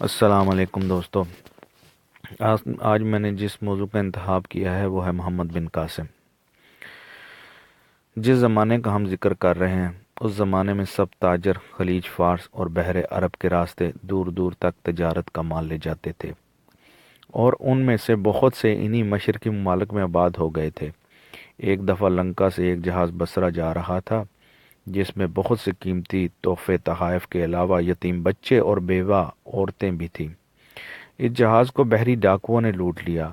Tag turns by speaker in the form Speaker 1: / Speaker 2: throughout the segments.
Speaker 1: السلام علیکم دوستو. آج میں نے جس موضوع کا انتخاب کیا ہے وہ ہے محمد بن قاسم. جس زمانے کا ہم ذکر کر رہے ہیں اس زمانے میں سب تاجر خلیج فارس اور بحر عرب کے راستے دور دور تک تجارت کا مال لے جاتے تھے، اور ان میں سے بہت سے انہی مشرقی ممالک میں آباد ہو گئے تھے. ایک دفعہ لنکا سے ایک جہاز بصرہ جا رہا تھا جس میں بہت سے قیمتی تحفے تحائف کے علاوہ یتیم بچے اور بیوہ عورتیں بھی تھیں. اس جہاز کو بحری ڈاکوؤں نے لوٹ لیا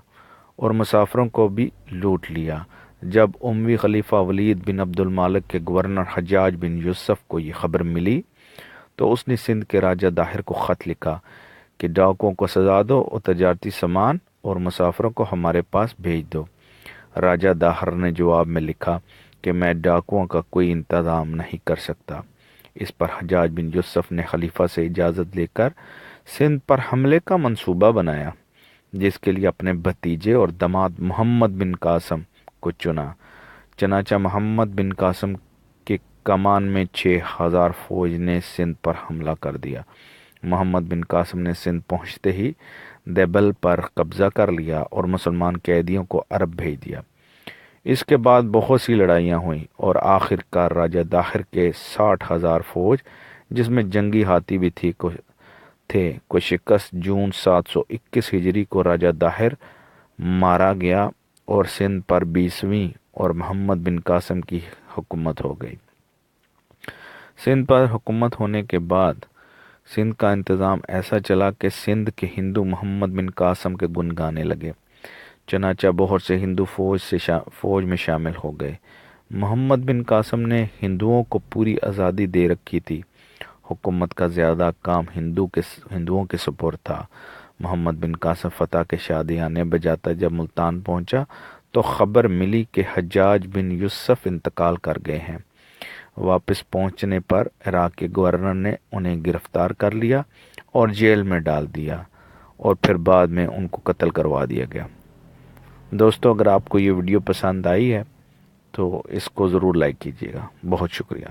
Speaker 1: اور مسافروں کو بھی لوٹ لیا. جب اموی خلیفہ ولید بن عبد المالک کے گورنر حجاج بن یوسف کو یہ خبر ملی تو اس نے سندھ کے راجہ داہر کو خط لکھا کہ ڈاکوؤں کو سزا دو اور تجارتی سامان اور مسافروں کو ہمارے پاس بھیج دو. راجہ داہر نے جواب میں لکھا کہ میں ڈاکوؤں کا کوئی انتظام نہیں کر سکتا. اس پر حجاج بن یوسف نے خلیفہ سے اجازت لے کر سندھ پر حملے کا منصوبہ بنایا، جس کے لیے اپنے بھتیجے اور داماد محمد بن قاسم کو چنا. چنانچہ محمد بن قاسم کے کمان میں 6,000 فوج نے سندھ پر حملہ کر دیا. محمد بن قاسم نے سندھ پہنچتے ہی دیبل پر قبضہ کر لیا اور مسلمان قیدیوں کو عرب بھیج دیا. اس کے بعد بہت سی لڑائیاں ہوئیں اور آخر کار راجہ داہر کے 60,000 فوج جس میں جنگی ہاتھی بھی کو شکست. جون 721 ہجری کو راجہ داہر مارا گیا اور سندھ پر 20ویں اور محمد بن قاسم کی حکومت ہو گئی. سندھ پر حکومت ہونے کے بعد سندھ کا انتظام ایسا چلا کہ سندھ کے ہندو محمد بن قاسم کے گن گانے لگے. چنانچہ بہت سے ہندو فوج میں شامل ہو گئے. محمد بن قاسم نے ہندوؤں کو پوری آزادی دے رکھی تھی. حکومت کا زیادہ کام ہندوؤں کے سپرد تھا. محمد بن قاسم فتح کے شادیانے بجاتا جب ملتان پہنچا تو خبر ملی کہ حجاج بن یوسف انتقال کر گئے ہیں. واپس پہنچنے پر عراق کے گورنر نے انہیں گرفتار کر لیا اور جیل میں ڈال دیا اور پھر بعد میں ان کو قتل کروا دیا گیا. دوستو، اگر آپ کو یہ ویڈیو پسند آئی ہے تو اس کو ضرور لائک کیجیے گا. بہت شکریہ.